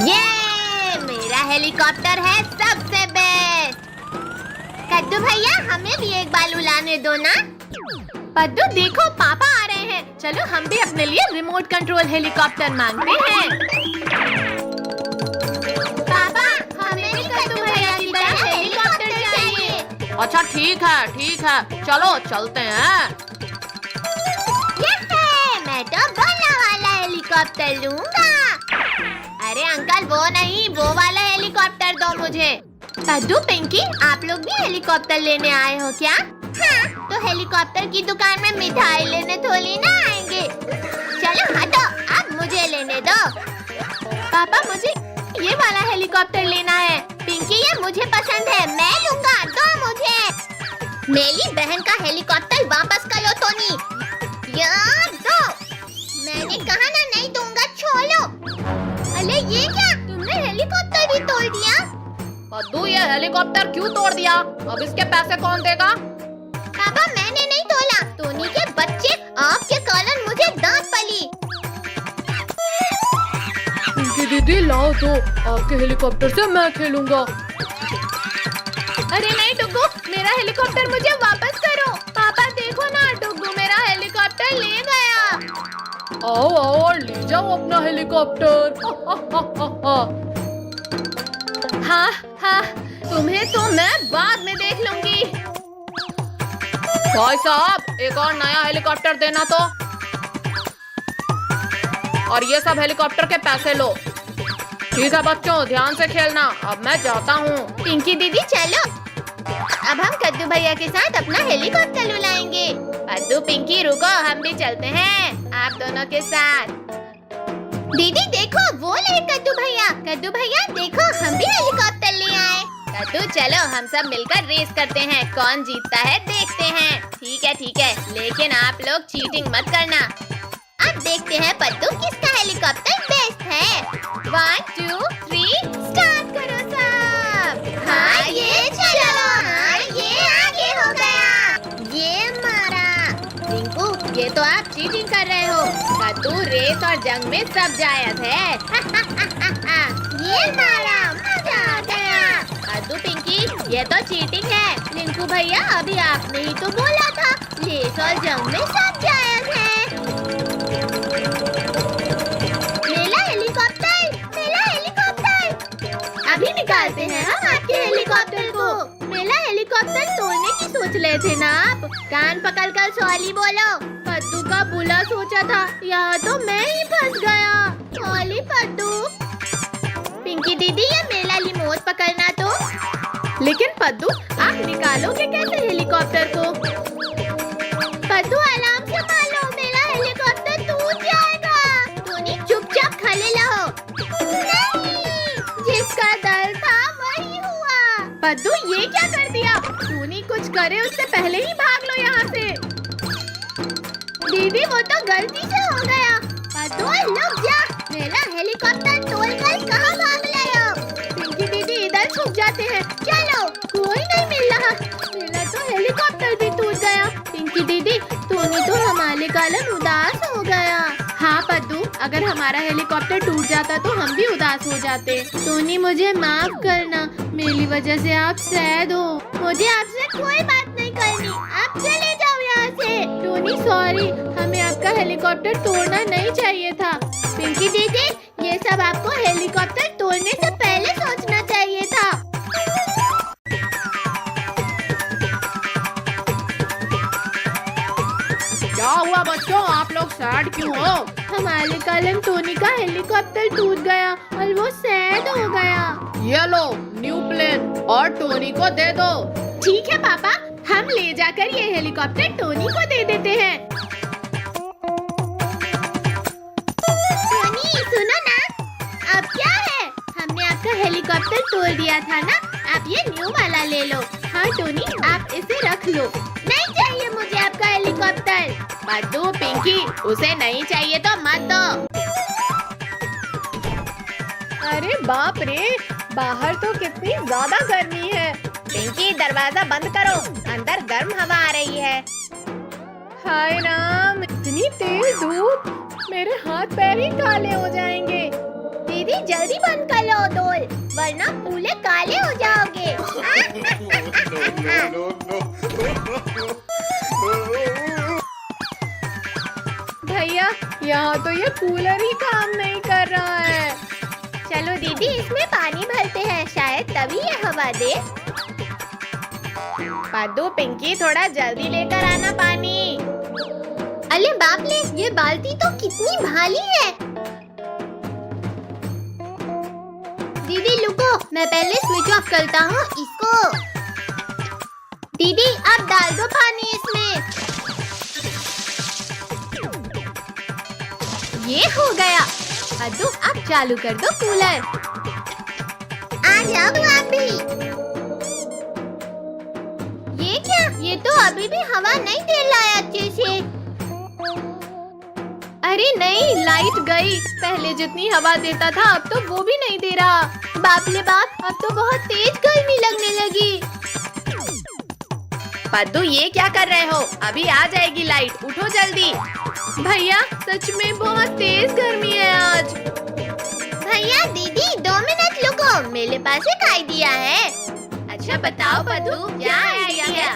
ये मेरा हेलीकॉप्टर है सबसे बेस्ट। कद्दू भैया हमें भी एक बार उड़ाने दो ना। पद्दू देखो पापा आ रहे हैं, चलो हम भी अपने लिए रिमोट कंट्रोल हेलीकॉप्टर मांगते हैं। पापा हमें भी कद्दू भैया की तरह हेलीकॉप्टर चाहिए। अच्छा ठीक है, चलो चलते हैं। मैं तो बोला वाला हेलीकॉप्टर लूंगा। अरे अंकल वो नहीं, वो वाला हेलीकॉप्टर दो मुझे। पद्दू पिंकी आप लोग भी हेलीकॉप्टर लेने आए हो क्या? हाँ, तो हेलीकॉप्टर की दुकान में मिठाई लेने थोड़ी ना आएंगे। चलो हटो, अब मुझे लेने दो। पापा मुझे ये वाला हेलीकॉप्टर लेना है। पिंकी ये मुझे पसंद है, मैं लूंगा, दो मुझे। मेरी बहन का हेलीकॉप्टर वापस करो टोनी। यार दो, मैंने कहा ना नहीं दूंगा, छोड़ो। अरे ये क्या, तुमने हेलीकॉप्टर भी तोड़ दिया? पद्दू ये हेलीकॉप्टर क्यों तोड़ दिया? अब इसके पैसे कौन देगा? पापा मैंने नहीं तोड़ा, टोनी के बच्चे आपके कारण मुझे डांट पड़ी। पिंकी दीदी लाओ तो, आपके हेलीकॉप्टर से मैं खेलूंगा। अरे नहीं टुग्गू, मेरा हेलीकॉप्टर मुझे वापस करो। पापा देखो ना, टुग्गू मेरा हेलीकॉप्टर ले गया। आओ ले जाओ अपना हेलीकॉप्टर। हाँ, तुम्हें तो मैं बाद में देख लूंगी। भाई साहब एक और नया हेलीकॉप्टर देना तो, और ये सब हेलीकॉप्टर के पैसे लो। ठीक है बच्चों, ध्यान से खेलना। अब मैं जाता हूँ। पिंकी दीदी चलो, अब हम कद्दू भैया के साथ अपना हेलीकॉप्टर उड़ाएंगे। कद्दू पिंकी रुको, हम भी चलते हैं आप दोनों के साथ। दीदी देखो वो ले कद्दू भैया देखो हम भी हेलीकॉप्टर ले आए। कद्दू चलो हम सब मिलकर रेस करते हैं, कौन जीतता है देखते हैं। ठीक है, लेकिन आप लोग चीटिंग मत करना। अब देखते हैं पद्दू किसका हेलीकॉप्टर बेस्ट है। 1 2 3 स्टार्ट करो सब। हाँ ये चलो, हाँ ये आगे हो गया, ये मारा। रिंकू ये तो आप चीटिंग कर रहे हो। कद्दू रेस और जंग में सब जायज है। ये मारा, मजा आ गया। कद्दू पिंकी ये तो चीटिंग है। रिंकू भैया अभी आपने ही तो बोला था रेस और जंग में सब जायज है। मेरा हेलीकॉप्टर। अभी निकालते हैं हम आपके हेलीकॉप्टर को। मेरा हेलीकॉप्टर तोड़ने की सोच रहे थे ना आप? कान पकड़कर सॉरी बोलो। पद्दू का बुला सोचा था, यहाँ तो मैं ही फंस गया। सॉरी पद्दू। पिंकी दीदी ये मेरा रिमोट पकड़ना तो। लेकिन पद्दू आप निकालोगे कैसे हेलीकॉप्टर को? पद्दू आराम से मारो, मेरा हेलीकॉप्टर टूट जाएगा। टोनी चुपचाप खड़े रहो। नहीं, जिसका डर था वही हुआ। पद्दू ये क्या कर दिया? टोनी कुछ करे उससे पहले ही भाग लो यहाँ से। दीदी वो तो गलती से हो गया। पद्दू रुक जा, मेरा हेलीकॉप्टर तोड़कर कहाँ भाग रहे हो? पिंकी दीदी इधर छुप जाते हैं। चलो, कोई नहीं मिल रहा। मेरा तो हेलीकॉप्टर भी टूट गया। पिंकी दीदी टोनी तो हमारे कारण उदास हो गया। हाँ पद्दू, अगर हमारा हेलीकॉप्टर टूट जाता तो हम भी उदास हो जाते। टोनी मुझे माफ करना, मेरी वजह से आप सैड हो। मुझे आपसे कोई बात नहीं करनी, आप चले जाओ यहाँ से। टोनी सॉरी, हमें आपका हेलीकॉप्टर तोड़ना नहीं चाहिए था। पिंकी दीदी ये सब आपको हेलीकॉप्टर तोड़ने से पहले सोचना चाहिए था। क्या हुआ बच्चों, आप लोग सैड क्यों हो? हमारे कारण टोनी का हेलीकॉप्टर टूट गया और वो सैड हो गया। ये लो न्यू प्लेन और टोनी को दे दो। ठीक है पापा, हम ले जाकर ये हेलीकॉप्टर टोनी को दे देते हैं। टोनी सुनो ना, अब क्या है? हमने आपका हेलीकॉप्टर तोड़ दिया था ना, आप ये न्यू वाला ले लो। हाँ टोनी आप इसे रख लो। नहीं चाहिए मुझे आपका हेलीकॉप्टर। पद्दू पिंकी उसे नहीं चाहिए तो मत दो। अरे बाप रे, बाहर तो कितनी ज्यादा गर्मी है। पिंकी दरवाजा बंद करो, अंदर गर्म हवा आ रही है। हाय राम, इतनी तेज धूप, मेरे हाथ पैर ही काले हो जाएंगे। दीदी जल्दी बंद कर लो डोल, वरना पूरे काले हो जाओगे। भैया यहाँ तो ये कूलर ही काम नहीं कर रहा है। चलो दीदी इसमें पानी भरते हैं, शायद तभी ये हवा दे। पद्दू पिंकी थोड़ा जल्दी लेकर आना पानी। अरे बाप रे, ये बाल्टी तो कितनी भारी है। दीदी रुको, मैं पहले स्विच ऑफ करता हूँ इसको। दीदी अब डाल दो पानी इसमें। ये हो गया। पद्दू अब चालू कर दो कूलर। आ जाओ आप भी। ये क्या, ये तो अभी भी हवा नहीं दे रहा है अच्छे से। अरे नहीं, लाइट गई। पहले जितनी हवा देता था अब तो वो भी नहीं दे रहा। बाप रे बाप, अब तो बहुत तेज गर्मी लगने लगी। पद्दू ये क्या कर रहे हो? अभी आ जाएगी लाइट, उठो जल्दी। भैया सच में बहुत तेज गर्मी है आज। भैया दीदी 2 मिनट रुको, मेरे पास एक आइडिया है। अच्छा बताओ पद्दू, क्या आइडिया है?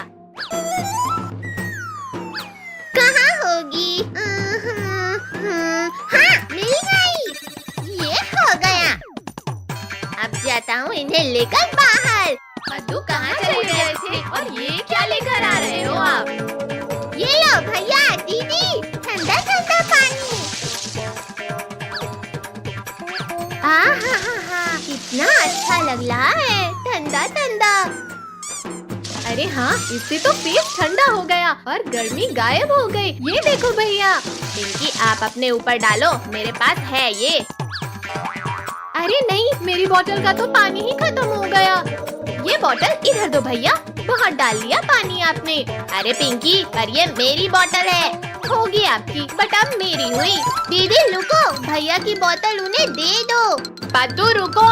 कहाँ होगी? हाँ मिल गई, ये हो गया। अब जाता हूँ इन्हें लेकर बाहर। पद्दू कहाँ चले गए थे और ये क्या लेकर आ रहे हो आप? ये लो भैया दीदी, ठंडा ठंडा पानी। आहा, कितना अच्छा लग रहा है, ठंडा ठंडा। अरे हाँ, इससे तो पेट ठंडा हो गया और गर्मी गायब हो गई। ये देखो भैया। पिंकी आप अपने ऊपर डालो, मेरे पास है ये। अरे नहीं, मेरी बोतल का तो पानी ही खत्म हो गया। ये बोतल इधर दो भैया, बहुत डाल लिया पानी आपने। अरे पिंकी, पर ये मेरी बोतल है। होगी आपकी, बट अब मेरी हुई। दीदी रुको, भैया की बोतल उन्हें दे दो। पद्दू रुको।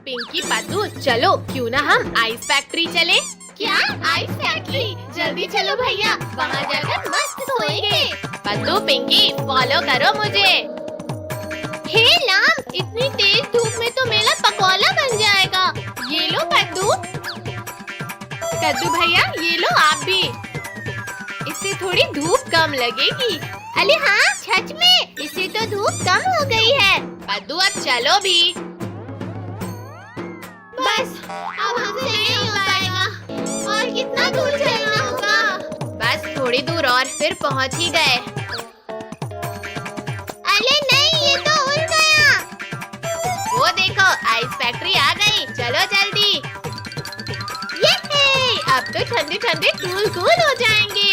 पिंकी पद्दू चलो, क्यों ना हम आइस फैक्ट्री चले? क्या आइस फैक्ट्री? जल्दी चलो भैया, वहाँ जाकर मस्त सोएंगे। पद्दू पिंकी फॉलो करो मुझे। हे राम, इतनी तेज धूप में तो मेरा पकौड़ा बन जाएगा। ये लो पद्दू। कद्दू भैया ये लो आप भी। इससे थोड़ी धूप कम लगेगी। अरे हाँ सच में, इससे तो धूप कम हो गई है। पद्दू अब चलो भी। बस अब हमसे नहीं हो पाएगा। और कितना दूर चलना होगा? बस थोड़ी दूर और फिर पहुँच ही गए। अरे नहीं, ये तो उड़ गया। वो देखो, आइस फैक्ट्री आ गई। चलो जल्दी। ये अब तो ठंडी ठंडी कूल कूल हो जाएंगे।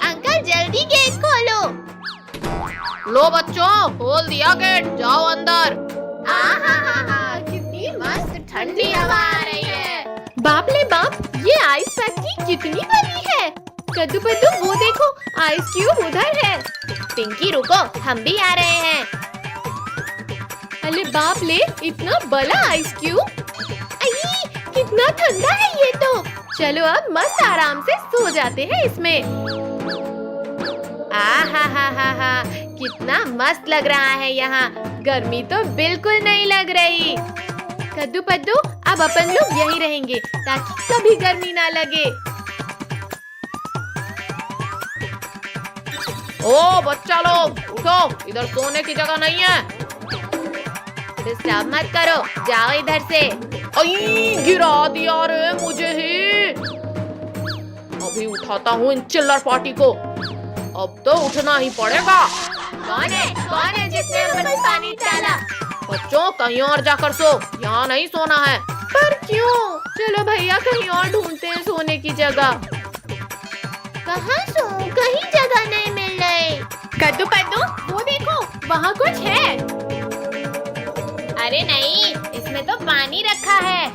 अंकल जल्दी गेट खोलो। लो बच्चों, खोल दिया गेट, जाओ अंदर। कितनी मस्त ठंडी हवा आ रही है। बाप ले बाप, ये आइस फैक्ट्री कितनी बड़ी है। कद्दू पद्दू वो देखो, आइस क्यूब उधर है। पिंकी रुको, हम भी आ रहे हैं। अरे बाप ले, इतना बड़ा आइस क्यूब। कितना ठंडा है ये तो। चलो अब मस्त आराम से सो जाते हैं इसमें। हा, कितना मस्त लग रहा है यहाँ। गर्मी तो बिल्कुल नहीं लग रही। कद्दू पद्दू अब अपन लोग यहीं रहेंगे ताकि कभी गर्मी ना लगे। ओ बच्चा लोग उठो, इधर सोने की जगह नहीं है। डिस्टर्ब मत करो, जाओ इधर से। गिरा दिया रे मुझे ही। अभी उठाता हूँ इन चिल्लर पार्टी को। अब तो उठना ही पड़ेगा। कौन है जिसने हम पर पानी डाला? बच्चों कहीं और जाकर सो, यहाँ नहीं सोना है। पर क्यों? चलो भैया कहीं और ढूंढते हैं सोने की जगह। कहाँ सो? कहीं जगह नहीं मिल रही। कद्दू पद्दू वो देखो, वहाँ कुछ है। अरे नहीं, इसमें तो पानी रखा है।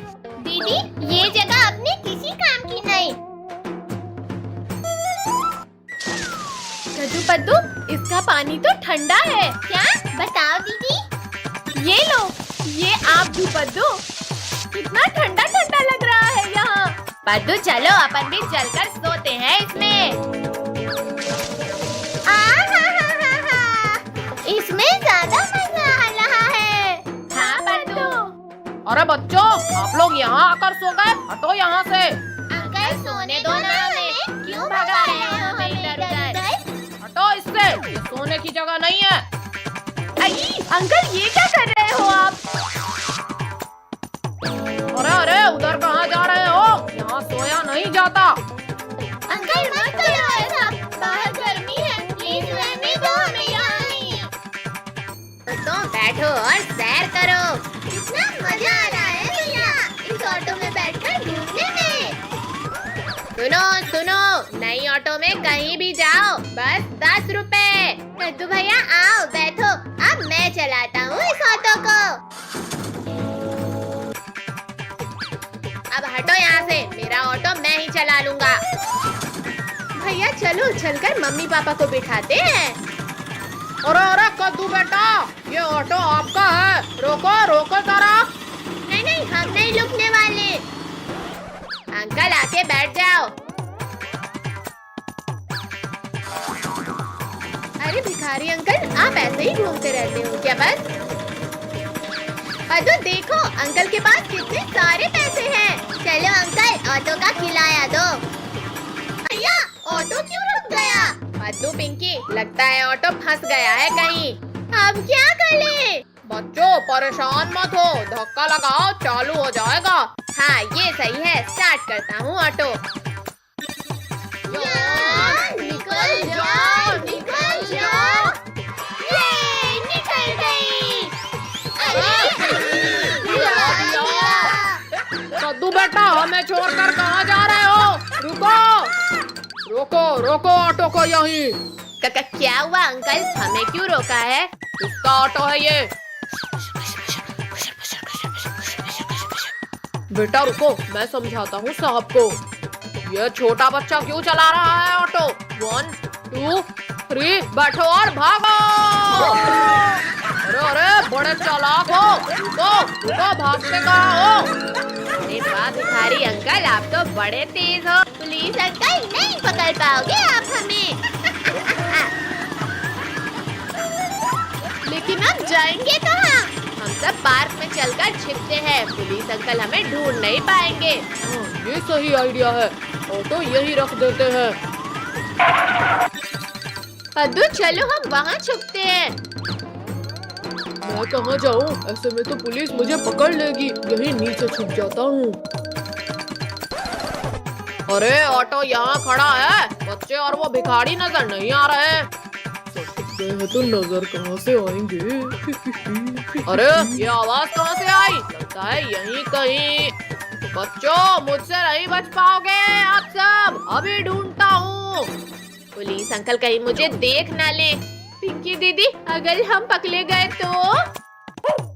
दीदी ये जगह अपने किसी काम की नहीं। कद्दू पद्दू इसका पानी तो ठंडा है। क्या? बताओ दीदी। ये लो, ये आप भी पद्दू। कितना ठंडा ठंडा लग रहा है यहाँ। पद्दू चलो अपन भी चलकर सोते हैं इसमें। इसमें बच्चों, आप लोग यहाँ आकर सो गए? हटो यहाँ से। अंकल सोने दो ना हमें, क्यों भगा रहे हो हमें इधर-उधर? हटो इससे, ये सोने की जगह नहीं है। अंकल ये क्या कर रहे हो आप? अरे अरे, उधर कहाँ जा रहे हो? यहाँ सोया नहीं जाता। अंकल मत करो ऐसा, बाहर गर्मी है, प्लीज रहने दो हमें यहाँ ही। तो बैठो और सैर करो। कितना मजा आ रहा है भैया इस ऑटो में बैठकर घूमने में। सुनो सुनो, नई ऑटो में कहीं भी जाओ बस 10 रुपए। कद्दू भैया आओ बैठो, अब मैं चलाता हूँ इस ऑटो को। अब हटो यहाँ से, मेरा ऑटो मैं ही चला लूंगा। भैया चलो चलकर मम्मी पापा को बिठाते हैं। अरे अरे कद्दू बेटा, ये ऑटो आपका है, रोको रोको जरा। नहीं नहीं, हम नहीं रुकने वाले। अंकल आके बैठ जाओ। अरे भिखारी अंकल, आप ऐसे ही घूमते रहते हो क्या बस? अदो देखो, अंकल के पास कितने सारे पैसे हैं। चलो अंकल, ऑटो का किराया दो। भैया ऑटो क्यों रुक गया? अद्दू पिंकी, लगता है ऑटो फंस गया है कहीं। अब क्या करें? बच्चों परेशान मत हो, धक्का लगाओ चालू हो जाएगा। हाँ ये सही है, स्टार्ट करता हूँ ऑटो। निकल जाओ निकल जाओ। ये निकल गई। कद्दू बेटा, हमें छोड़कर कहाँ जा रहे हो? रुको रोको रोको ऑटो को यहीं। क्या हुआ अंकल, हमें क्यों रोका है? इसका ऑटो है ये। बेटा रुको, मैं समझाता हूँ साहब को। ये छोटा बच्चा क्यों चला रहा है ऑटो? 1 2 3 बैठो और भागो। अरे अरे, बड़े चालाक हो। रुको रुको, भागते कहाँ हो? अरे वाह भिखारी अंकल, आप तो बड़े तेज हो। पुलिस अंकल नहीं पकड़ पाओगे आप हमें। लेकिन हम जाएंगे कहाँ? हम सब पार्क में चलकर छिपते हैं, पुलिस अंकल हमें ढूंढ नहीं पाएंगे। ये सही आइडिया है, ऑटो यही रख देते हैं। अद्दू चलो हम वहाँ छुपते हैं। मैं कहाँ जाऊँ? ऐसे में तो पुलिस मुझे पकड़ लेगी, यही नीचे छुप जाता हूँ। अरे ऑटो यहाँ खड़ा है, बच्चे और वो भिखारी नजर नहीं आ रहे। तो नजर कहाँ से आएंगे? अरे ये आवाज कहाँ से आई? लगता है यहीं कहीं। बच्चों मुझसे नहीं बच पाओगे आप सब, अभी ढूंढता हूँ। पुलिस अंकल कहीं मुझे देख ना ले। पिंकी दीदी, अगर हम पकड़े गए तो?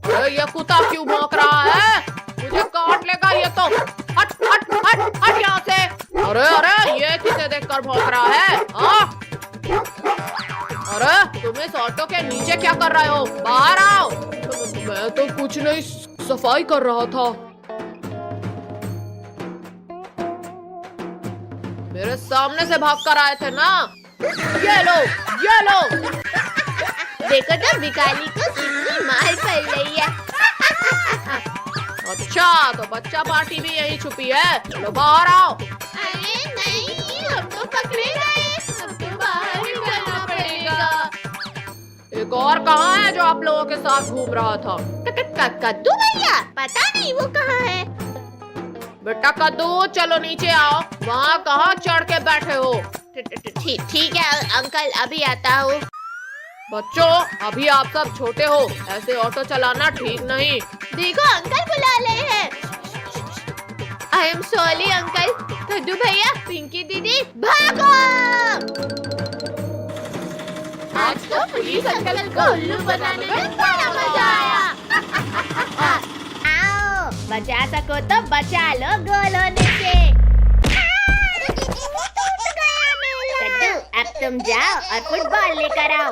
अरे ये कुत्ता क्यों भौंक रहा है? मुझे काट लेगा ये तो। हट हट हट हट यहाँ से। अरे अरे, ये किसे देखकर भौंक रहा है? हाँ? अरे तुम इस ऑटो के नीचे क्या कर रहे हो? बाहर आओ। मैं तो कुछ नहीं, सफाई कर रहा था। मेरे सामने से भाग कर आए थे ना। ये लो ये लो। देखो तो भिखारी को कितनी मार पड़ रही है। अच्छा तो बच्चा पार्टी भी यही छुपी है, चलो बाहर आओ। अरे नहीं, हम तो पकड़े गए, अब तो बाहर निकलना पड़ेगा। एक और कहाँ है जो आप लोगों के साथ घूम रहा था? कद्दू भैया, पता नहीं वो कहाँ है। बेटा कद्दू, चलो नीचे आओ। वहाँ कहाँ चढ़ के बैठे हो? ठीक है अंकल, अभी आता हूँ। बच्चों अभी आप सब छोटे हो, ऐसे ऑटो चलाना ठीक नहीं। देखो अंकल बुला रहे हैं। I am sorry uncle. कद्दू भैया, पिंकी दीदी, भागो। आज तो पुलिस अंकल को उल्लू बनाने में बड़ा मजा आया। आओ, बचा सको तो बचा लो गोल होने से। कद्दू, अब तुम जाओ और फुटबॉल लेकर आओ।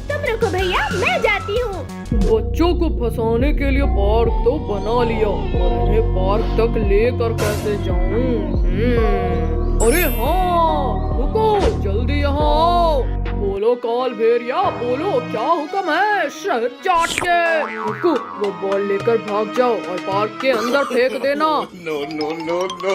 तुम रुको भैया, मैं जाती हूँ। बच्चों को फंसाने के लिए पार्क तो बना लिया, और इन्हें पार्क तक लेकर कैसे जाऊं? अरे हाँ, रुको, जल्दी यहाँ आओ। बोलो बोलो काल भेड़िया, बोलो क्या हुक्म है शहद चाट के। हुक्कू, वो बॉल लेकर भाग जाओ और पार्क के अंदर फेंक देना। No, no, no, no.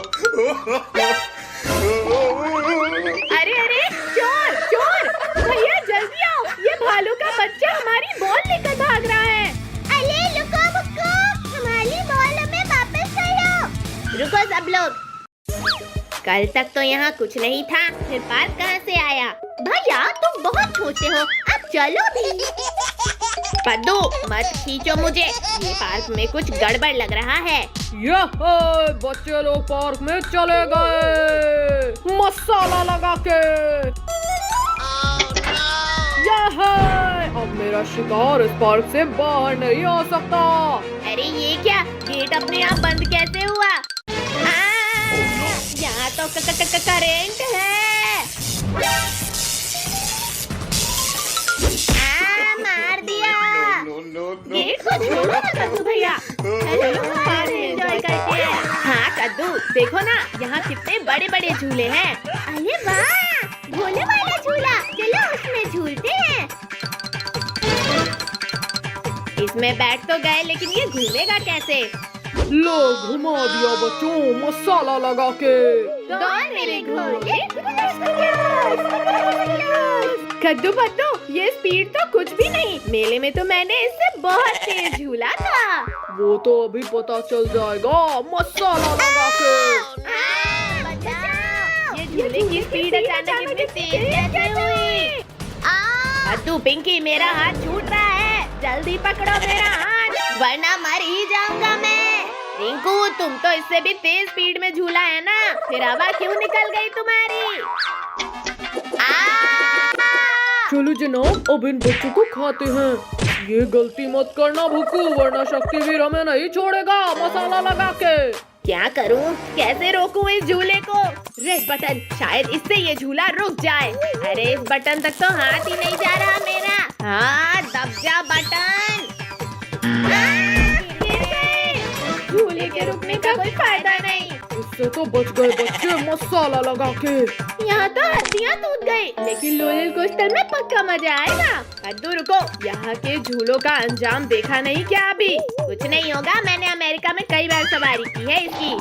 अरे अरे चोर चोर, भैया जल्दी आओ, ये भालू का बच्चा हमारी बॉल लेकर भाग रहा है। अरे रुको रुको, हमारी बॉल हमें वापस करो। रुको सब लोग, कल तक तो यहाँ कुछ नहीं था, फिर पार्क कहाँ से आया? भैया तुम बहुत छोटे हो, अब चलो भी। पद्दू मत खींचो मुझे, ये पार्क में कुछ गड़बड़ लग रहा है। यह बच्चे लोग पार्क में चले गए मसाला लगा के। यह अब मेरा शिकार इस पार्क से बाहर नहीं आ सकता। अरे ये क्या, गेट अपने आप बंद कैसे हुआ? यहाँ तो करेंट है। मार दिया। No, no, no. गेट को छोड़ो ना कद्दू भैया, चलो पार्क एंजॉय करते हैं। हाँ कद्दू, देखो ना यहाँ कितने बड़े बड़े झूले हैं। अरे वाह, झूले वाला झूला, चलो उसमें झूलते हैं। इसमें बैठ तो गए, लेकिन ये घूमेगा कैसे? लो घुमा दिया बच्चों मसाला लगा के। कौन मेरे घोड़े? कद्दू पद्दू, ये स्पीड तो कुछ भी नहीं, मेले में तो मैंने इससे बहुत तेज झूला था। वो तो अभी पता चल जाएगा मसाला लगा के। ये झूले की स्पीड अचानक इतनी तेज कैसे हुई? कद्दू पिंकी, मेरा हाथ छूट रहा है, जल्दी पकड़ो मेरा हाथ, वरना मर ही जाऊंगा मैं। रिंकू, तुम तो इससे भी तेज स्पीड में झूला है ना, फिर हवा क्यों निकल गई तुम्हारी? चलो जनाब, अब इन बच्चों को खाते हैं। ये गलती मत करना भुक्कू, वरना शक्तिवीर हमें नहीं छोड़ेगा मसाला लगा के। क्या करूं, कैसे रोकूं इस झूले को? रेड बटन, शायद इससे ये झूला रुक जाए। अरे इस बटन तक तो हाथ ही नहीं जा रहा मेरा। हाँ, दब जा बटन। गिर गए। झूले के रुकने का कोई फायदा नहीं। इससे तो बच गए बच्चे मसाला लगा के। यहाँ तो हड्डियाँ टूट गई, लेकिन रोलर कोस्टर में पक्का मजा आएगा। कद्दू रुको, यहाँ के झूलों का अंजाम देखा नहीं क्या अभी? कुछ नहीं होगा, मैंने अमेरिका में कई बार सवारी की है इसकी।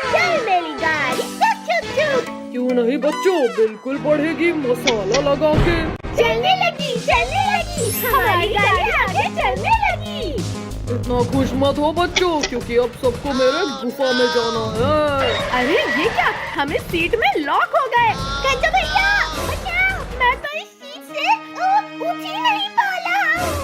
चल मेरी गाड़ी, चुक चुक चुक। क्यों नहीं बच्चों, बिल्कुल बढ़ेगी मसाला लगा के। चलने लगी, हमारी गाड़ी आगे चलने लगी। इतना खुश मत हो बच्चों, क्योंकि अब सबको मेरे गुफा में जाना है। अरे ये क्या, हमें सीट में लॉक हो गए। कद्दू भैया बचाओ, मैं तो इस सीट से उठ ही नहीं पा रहा हूँ।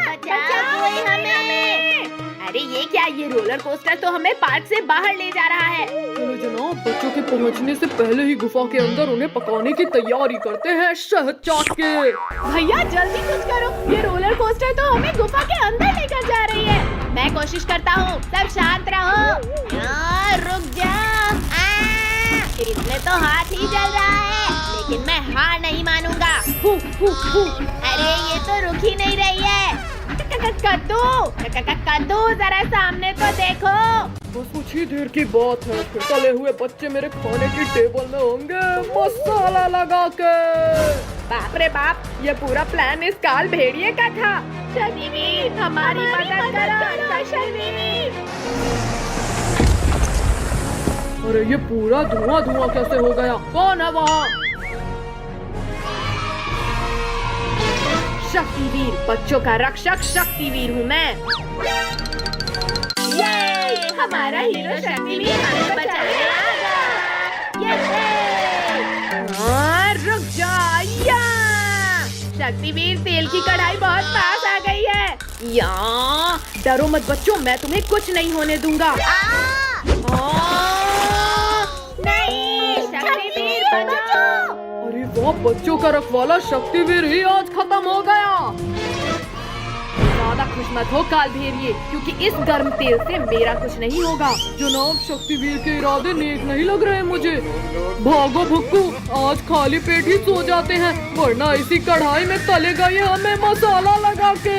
बचाओ कोई हमें। अरे ये क्या, ये रोलर कोस्टर तो हमें पार्क से बाहर ले जा रहा है। चलो जनाब, बच्चों के पहुंचने से पहले ही गुफा के अंदर उन्हें पकाने की तैयारी करते हैं शहद चाट के। भैया जल्दी कुछ करो, ये रोलर कोस्टर तो हमें गुफा के अंदर लेकर जा रही है। मैं कोशिश करता हूँ, सब शांत रहो। रुक जा। इसमें तो हाथ ही जल रहा है, लेकिन मैं हार नहीं मानूंगा। अरे ये तो रुक ही नहीं रही है। कद्दू जरा सामने तो देखो। बस कुछ ही देर की बात है, फिर तले हुए बच्चे मेरे खाने की टेबल में होंगे मसाला लगा के। बाप रे बाप, ये पूरा प्लान इस काल भेड़िए का था। शक्तिवीर हमारी मदद करो, शक्तिवीर। अरे ये पूरा धुआं धुआं कैसे हो गया? कौन है वहाँ? शक्तिवीर, बच्चों का रक्षक शक्तिवीर हूँ मैं। ये हमारा हीरो शक्तिवीर हमें बचाने आ गया। रुक जा। शक्तिवीर, तेल की कढ़ाई बहुत पास आ गई है। डरो मत बच्चों, मैं तुम्हें कुछ नहीं होने दूंगा। नहीं, शक्तिवीर बचाओ। अरे वो बच्चों का रखवाला शक्तिवीर ही आज खत्म हो गया। ज्यादा खुश मत हो काल भेड़िए, क्योंकि इस गर्म तेल से मेरा कुछ नहीं होगा। जनाब, शक्तिवीर के इरादे नेक नहीं लग रहे मुझे। भागो भुक्कू, आज खाली पेट ही सो जाते हैं, वरना इसी कढ़ाई में तलेगा ये हमें मसाला लगा के।